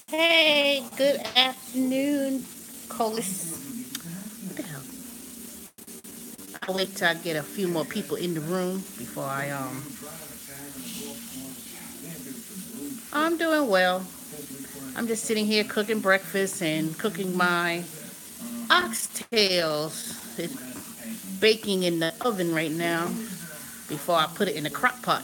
Hey, good afternoon, Colis. I'll wait till I get a few more people in the room before I'm doing well. I'm just sitting here cooking breakfast and cooking my oxtails. It's baking in the oven right now before I put it in the crock pot.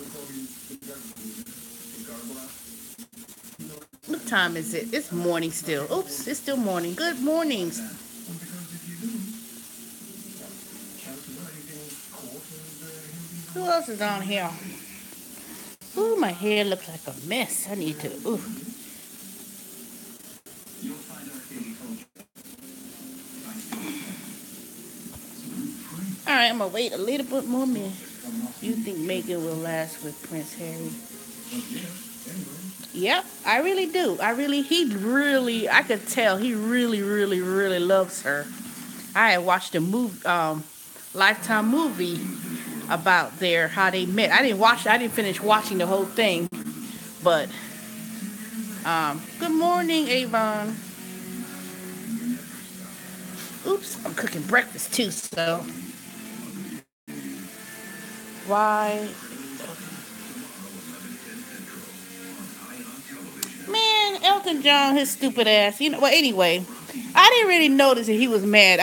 What time is it? It's morning still. Oops, it's still morning. Good morning. Who else is on here? Ooh, my hair looks like a mess. I need to. Ooh. All right, I'm gonna wait a little bit more minute. You think Megan will last with Prince Harry? Yep, I really do. I could tell he really, really, really loves her. I had watched a Lifetime movie about how they met. I didn't finish watching the whole thing, but good morning, Avon. Oops, I'm cooking breakfast too, so why? Man, Elton John, his stupid ass. Well, anyway, I didn't really notice that he was mad.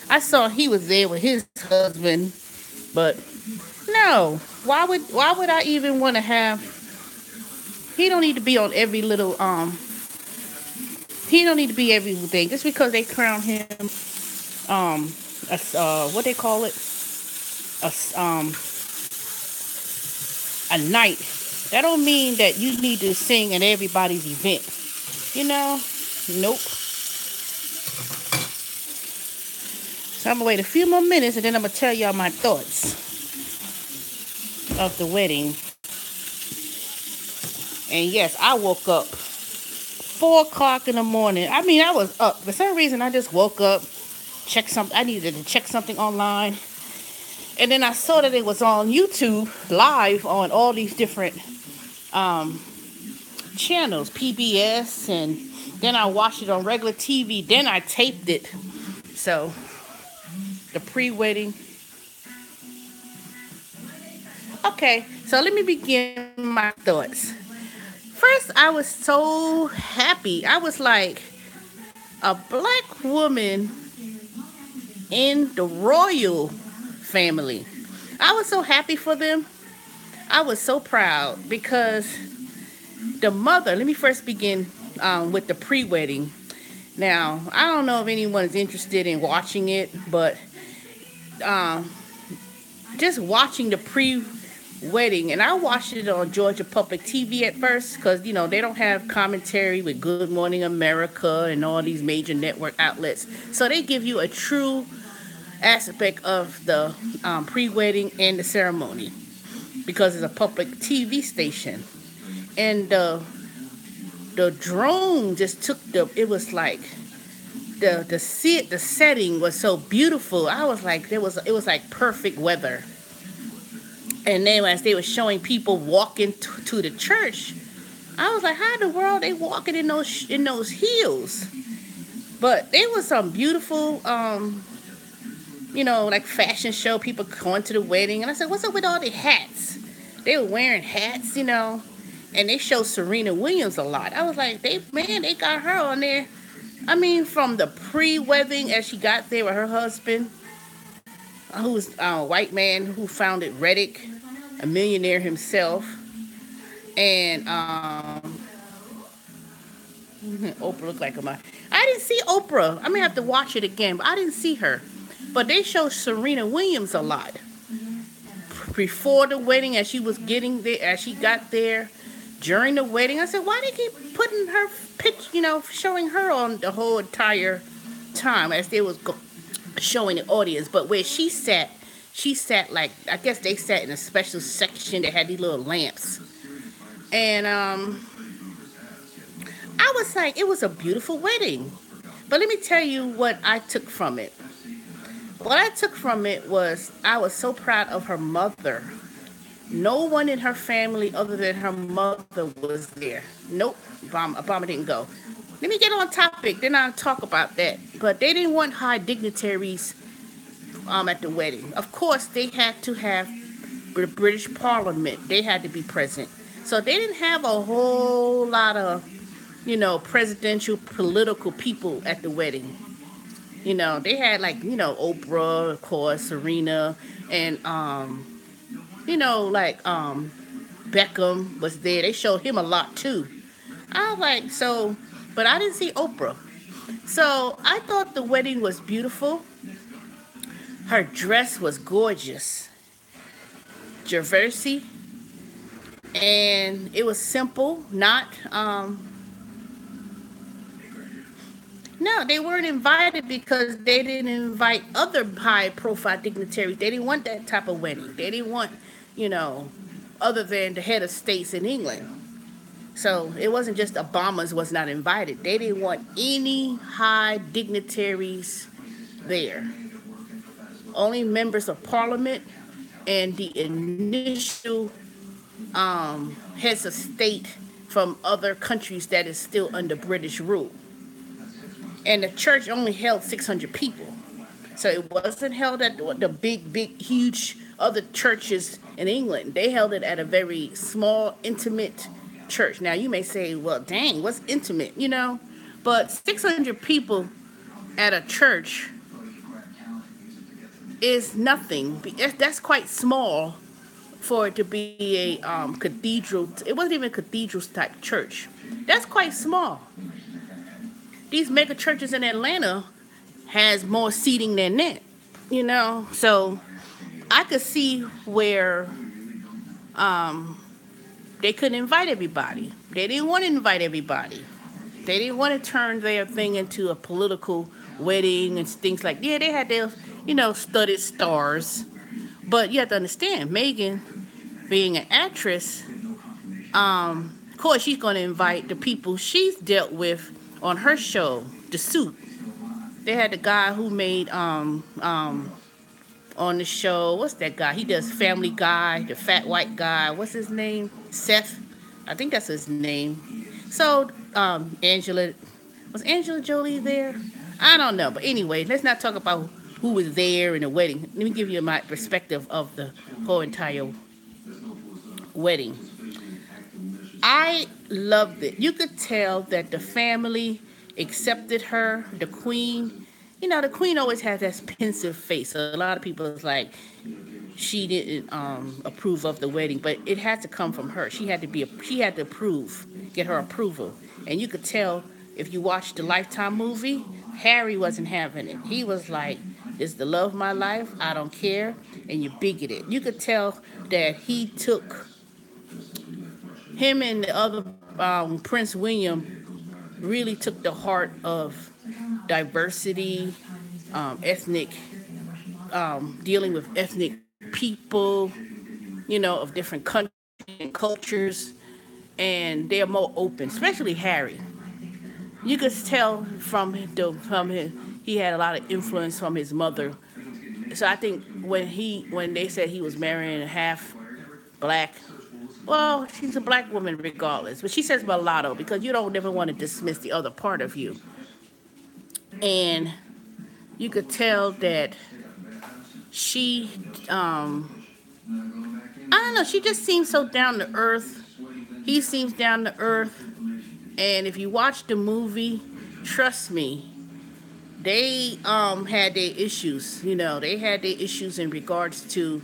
I saw he was there with his husband, but no. Why would I even want to have? He don't need to be on every little He don't need to be everything just because they crown him what they call it a a knight. That don't mean that you need to sing at everybody's event. You know? Nope. So I'm gonna wait a few more minutes and then I'm gonna tell y'all my thoughts of the wedding. And yes, I woke up 4 o'clock in the morning. I mean, I was up. For some reason, I just woke up, checked something. I needed to check something online. And then I saw that it was on YouTube live on all these different channels, PBS, and then I watched it on regular TV. Then I taped it. So the pre-wedding. Okay, so let me begin my thoughts. First, I was so happy. I was like, a black woman in the royal family. I was so happy for them. I was so proud because the mother, let me first begin with the pre-wedding. Now, I don't know if anyone is interested in watching it, but just watching the pre-wedding, and I watched it on Georgia Public TV at first because, they don't have commentary with Good Morning America and all these major network outlets. So they give you a true aspect of the pre-wedding and the ceremony because it's a public TV station. And the drone just took it was like the setting was so beautiful. I was like, it was like perfect weather. And then as they were showing people walking to the church, I was like, how in the world they walking in those heels? But there was some beautiful like fashion show people going to the wedding. And I said, what's up with all the hats? They were wearing hats, and they showed Serena Williams a lot. I was like, they got her on there. I mean, from the pre-wedding as she got there with her husband, who's a white man who founded Reddit, a millionaire himself. And Oprah looked like I didn't see Oprah. I may have to watch it again, but I didn't see her. But they showed Serena Williams a lot. Before the wedding, as she was getting there, as she got there, during the wedding, I said, why they keep putting her showing her on the whole entire time as they was showing the audience. But where she sat like, I guess they sat in a special section that had these little lamps. And I was like, it was a beautiful wedding. But let me tell you what I took from it. What I took from it was I was so proud of her mother. No one in her family other than her mother was there. Nope, Obama didn't go. Let me get on topic, then I'll talk about that. But they didn't want high dignitaries at the wedding. Of course, they had to have the British Parliament. They had to be present. So they didn't have a whole lot of, presidential political people at the wedding. They had like, Oprah, of course, Serena, and Beckham was there. They showed him a lot too. I was like, so, but I didn't see Oprah. So I thought the wedding was beautiful. Her dress was gorgeous, Gervasi, and it was simple, not no, they weren't invited because they didn't invite other high profile dignitaries. They didn't want that type of wedding. They didn't want, you know, other than the head of states in England. So it wasn't just Obama's was not invited. They didn't want any high dignitaries there. Only members of parliament and the initial heads of state from other countries that is still under British rule. And the church only held 600 people. So it wasn't held at the big, huge other churches in England. They held it at a very small, intimate church. Now, you may say, well, dang, what's intimate, you know? But 600 people at a church is nothing. That's quite small for it to be a cathedral. It wasn't even a cathedral type church. That's quite small. These mega churches in Atlanta has more seating than that, you know? So I could see where they couldn't invite everybody. They didn't want to invite everybody. They didn't want to turn their thing into a political wedding and things like that. Yeah, they had their, studded stars. But you have to understand, Megan, being an actress, of course she's going to invite the people she's dealt with on her show, The Suit. They had the guy who made on the show, what's that guy? He does Family Guy, the fat white guy. What's his name? Seth. I think that's his name. So was Angela Jolie there? I don't know. But anyway, let's not talk about who was there in the wedding. Let me give you my perspective of the whole entire wedding. I loved it. You could tell that the family accepted her, the queen. The queen always has that pensive face. So a lot of people is like, she didn't approve of the wedding, but it had to come from her. She had to approve, get her approval. And you could tell if you watched the Lifetime movie, Harry wasn't having it. He was like, "This is the love of my life. I don't care," and you're bigoted. You could tell that he took him and the other Prince William really took the heart of diversity, ethnic, dealing with ethnic people, of different countries and cultures, and they're more open, especially Harry. You could tell from his, he had a lot of influence from his mother. So I think when they said he was marrying a half black, well, she's a black woman regardless, but she says mulatto because you don't ever want to dismiss the other part of you. And you could tell that she, I don't know, she just seems so down to earth. He seems down to earth. And if you watch the movie, trust me, they had their issues. They had their issues in regards to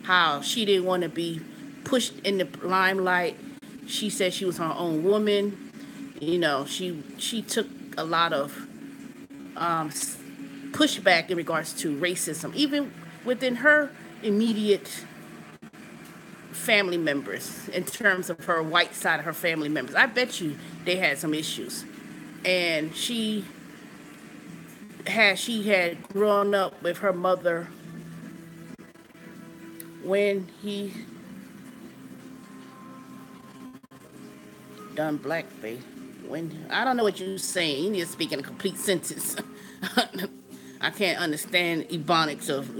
how she didn't want to be pushed in the limelight. She said she was her own woman. She took a lot of pushback in regards to racism, even within her immediate family members, in terms of her white side of her family members. I bet you they had some issues. And she she had grown up with her mother when he done blackface. When I don't know what you're saying, you need to speak in a complete sentence. I can't understand ebonics of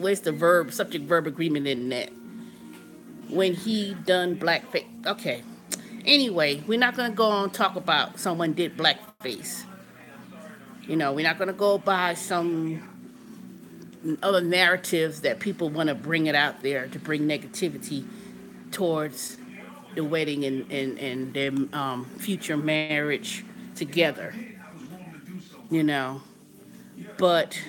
where's the verb subject verb agreement in that. When he done blackface. Okay. Anyway, we're not gonna go on and talk about someone did blackface. We're not gonna go by some other narratives that people want to bring it out there to bring negativity towards the wedding and their future marriage together. You know, but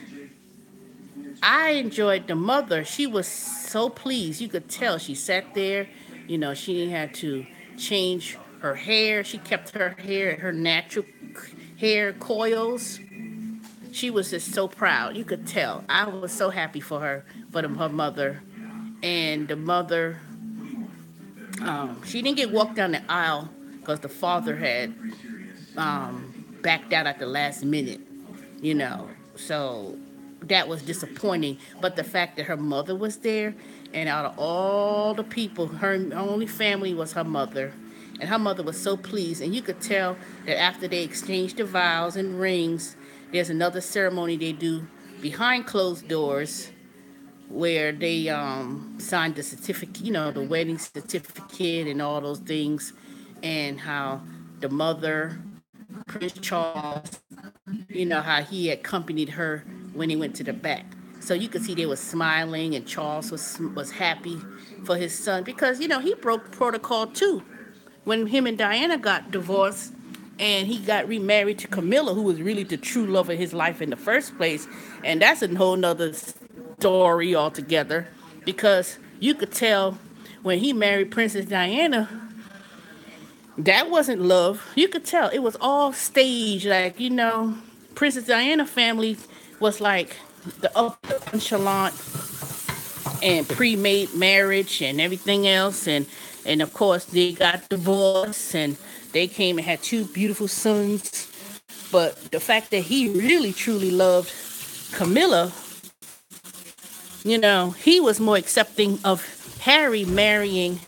I enjoyed the mother. She was so pleased. You could tell she sat there. She had to change her hair. She kept her hair, her natural hair coils. She was just so proud. You could tell. I was so happy for her, her mother. And the mother, she didn't get walked down the aisle because the father had backed out at the last minute, So that was disappointing. But the fact that her mother was there, and out of all the people, her only family was her mother. And her mother was so pleased. And you could tell that after they exchanged the vows and rings, there's another ceremony they do behind closed doors where they signed the certificate, the wedding certificate and all those things, and how the mother, Prince Charles, how he accompanied her when he went to the back. So you could see they were smiling, and Charles was happy for his son because he broke protocol too. When him and Diana got divorced, and he got remarried to Camilla, who was really the true love of his life in the first place, and that's a whole nother story altogether, because you could tell when he married Princess Diana, that wasn't love. You could tell it was all staged. Like, Princess Diana family was like the upper nonchalant and pre-made marriage and everything else, and of course they got divorced and they came and had two beautiful sons. But the fact that he really truly loved Camilla, he was more accepting of Harry marrying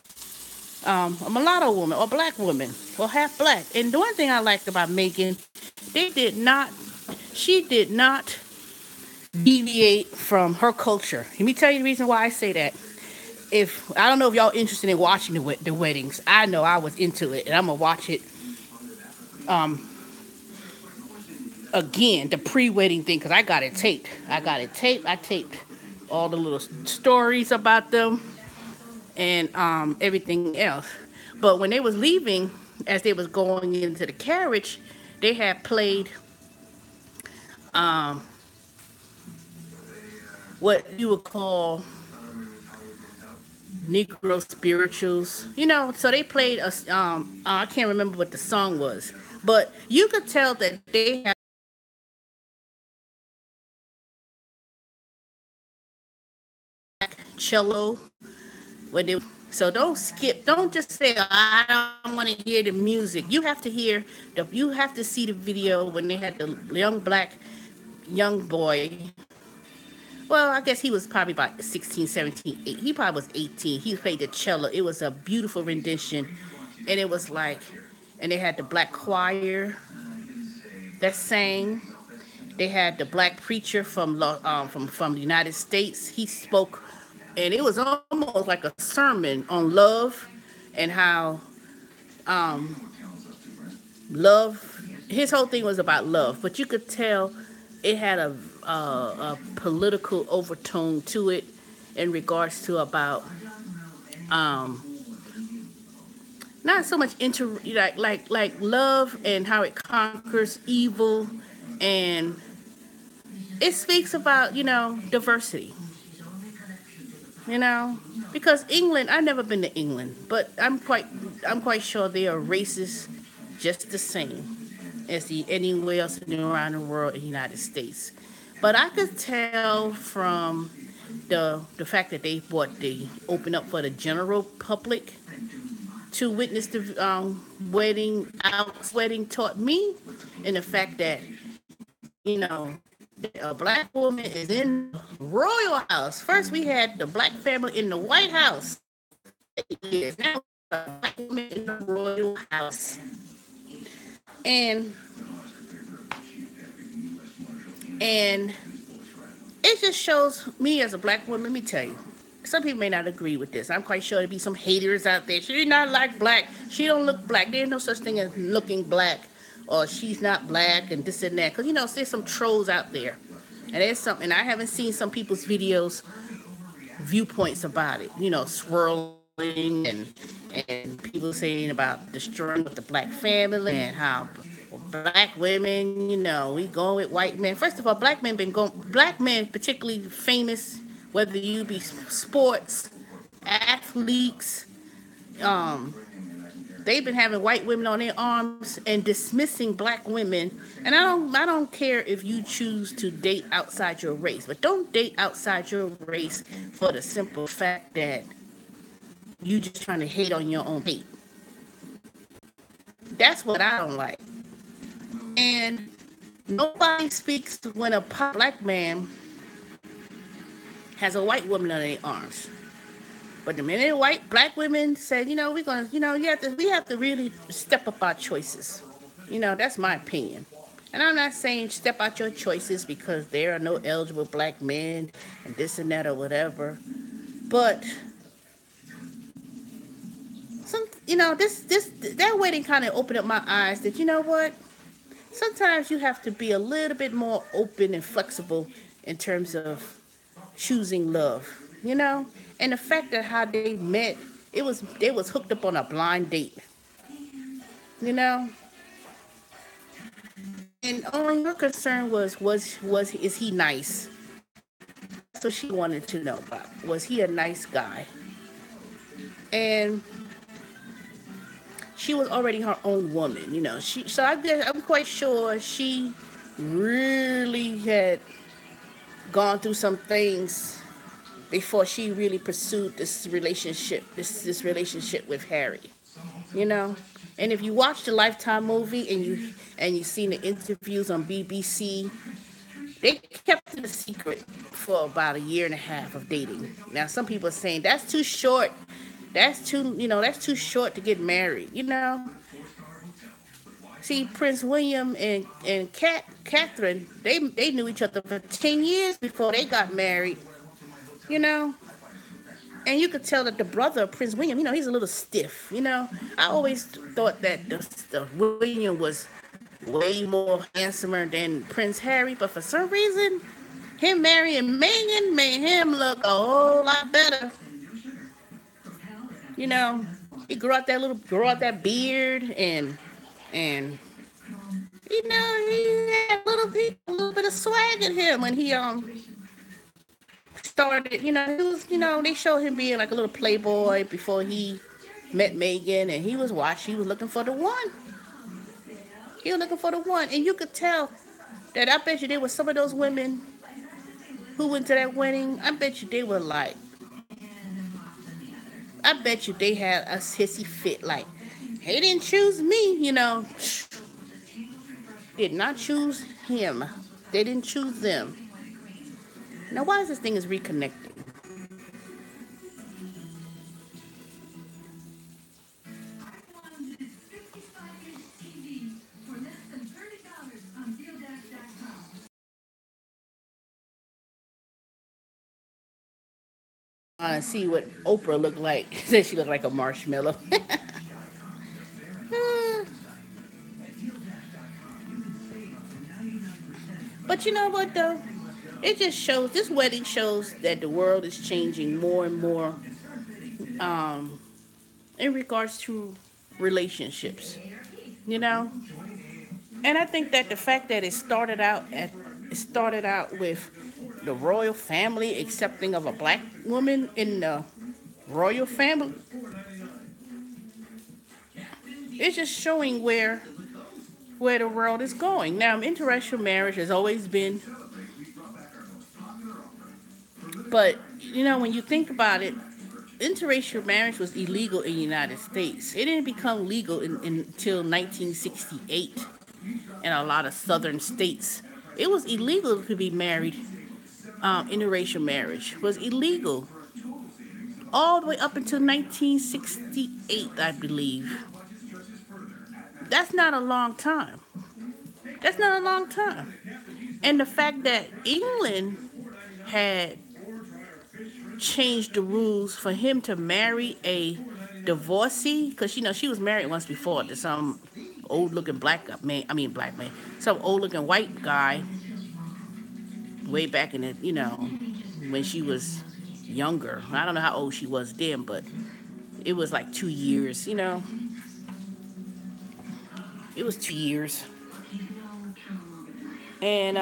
a mulatto woman or black woman or half black. And the one thing I liked about Meghan, she did not deviate from her culture. Let me tell you the reason why I say that. If I don't know if y'all interested in watching the weddings, I know I was into it, and I'm gonna watch it again, the pre-wedding thing, because I got it taped. I taped all the little stories about them and everything else. But when they was leaving, as they was going into the carriage, they had played what you would call Negro spirituals, so they played I can't remember what the song was, but you could tell that they had cello when they. So don't skip. Don't just say I don't want to hear the music. You have to you have to see the video when they had the young boy. Well, I guess he was probably about 16, 17, 8. He probably was 18. He played the cello. It was a beautiful rendition. And it was like, and they had the black choir that sang. They had the black preacher from the United States. He spoke, and it was almost like a sermon on love and how love, his whole thing was about love. But you could tell it had a political overtone to it in regards to about not so much like love and how it conquers evil, and it speaks about diversity, because England, I've never been to England, but I'm quite sure they are racist just the same as anywhere else around the world in the United States. But I could tell from the fact that they open up for the general public to witness the wedding taught me, and the fact that A black woman is in the royal house. First, we had the black family in the White House. Years. Now, a black woman in the royal house. And and it just shows me as a black woman, let me tell you. Some people may not agree with this. I'm quite sure there'll be some haters out there. She's not like black. She don't look black. There's no such thing as looking black, or she's not black and this and that. Because, there's some trolls out there. And there's something, I haven't seen some people's videos, viewpoints about it, swirling and people saying about destroying with the black family and how black women, we go with white men. First of all, black men particularly famous, whether you be sports, athletes, um, they've been having white women on their arms and dismissing black women. And I don't care if you choose to date outside your race, but don't date outside your race for the simple fact that you just trying to hate on your own hate. That's what I don't like. And nobody speaks when a black man has a white woman on their arms. But the minute black women said, we're gonna, we have to really step up our choices. That's my opinion. And I'm not saying step out your choices because there are no eligible black men and this and that or whatever. But that wedding kind of opened up my eyes that, what? Sometimes you have to be a little bit more open and flexible in terms of choosing love, And the fact that how they met, they was hooked up on a blind date, And only her concern was is he nice? That's what she wanted to know about. Was he a nice guy? And she was already her own woman, So I'm quite sure she really had gone through some things before she really pursued this relationship with Harry, And if you watch the Lifetime movie and you seen the interviews on BBC, they kept it a secret for about a year and a half of dating. Now some people are saying that's too short. That's too short to get married, See, Prince William and Catherine, they knew each other for 10 years before they got married, And you could tell that the brother of Prince William, he's a little stiff, I always thought that the William was way more handsomer than Prince Harry, but for some reason, him marrying Meghan made him look a whole lot better. He grew out that beard and he had a little bit of swag in him when he started. He was they showed him being like a little playboy before he met Meghan, and he was looking for the one. And you could tell that I bet you there were some of those women who went to that wedding. I bet you they were like. I bet you they had a hissy fit like, they didn't choose me, Did not choose him. They didn't choose them. Now, why is this thing is reconnecting? See what Oprah looked like. Said she looked like a marshmallow. But you know what though? This wedding shows that the world is changing more and more in regards to relationships, And I think that the fact that it started out with the royal family accepting of a black woman in the royal family, it's just showing where the world is going. Now, interracial marriage has always been, but when you think about it, interracial marriage was illegal in the United States. It didn't become legal until 1968 in a lot of southern states. It was illegal to be married. Interracial marriage was illegal all the way up until 1968, I believe. That's not a long time. That's not a long time. And the fact that England had changed the rules for him to marry a divorcee, because she was married once before to some old looking black man, black man, some old looking white guy way back in the, when she was younger. I don't know how old she was then, but it was like 2 years, it was 2 years. And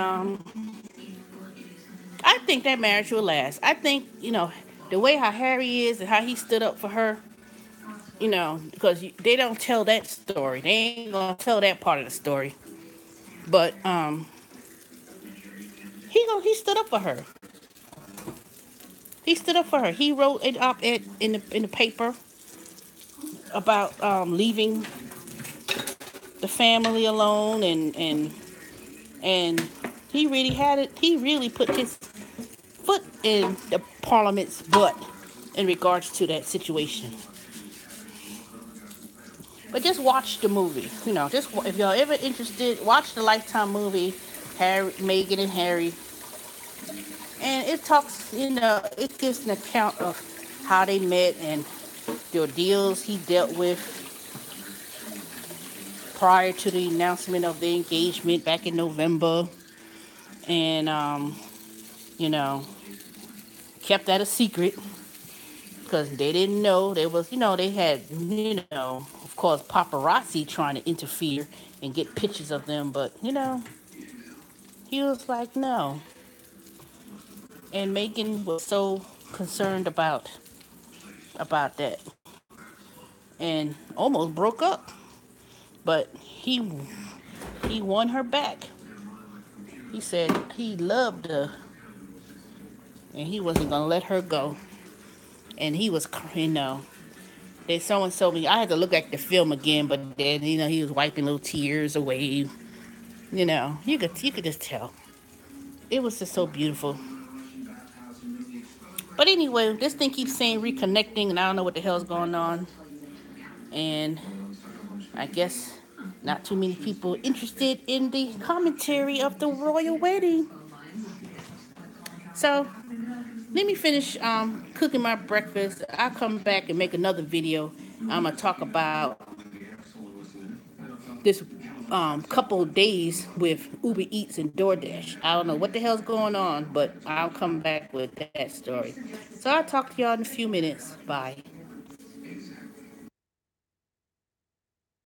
I think that marriage will last. I think, the way how Harry is and how he stood up for her, because they don't tell that story. They ain't gonna tell that part of the story. But he stood up for her. He stood up for her. He wrote an op-ed in the paper about leaving the family alone, and he really had it. He really put his foot in the Parliament's butt in regards to that situation. But just watch the movie. Just if y'all ever interested, watch the Lifetime movie, Harry, Meghan and Harry. And it talks, it gives an account of how they met and the ordeals he dealt with prior to the announcement of the engagement back in November. And, kept that a secret because they didn't know. There was, they had, of course, paparazzi trying to interfere and get pictures of them. But, he was like, no. And Meghan was so concerned about that and almost broke up. But he won her back. He said he loved her and he wasn't going to let her go. And he was, there's someone told me, I had to look at the film again, but then, he was wiping little tears away. You could just tell. It was just so beautiful. But anyway, this thing keeps saying reconnecting, and I don't know what the hell's going on. And I guess not too many people interested in the commentary of the royal wedding. So let me finish cooking my breakfast. I'll come back and make another video. I'm gonna talk about this couple of days with Uber Eats and DoorDash. I don't know what the hell's going on, but I'll come back with that story. So I'll talk to y'all in a few minutes. Bye.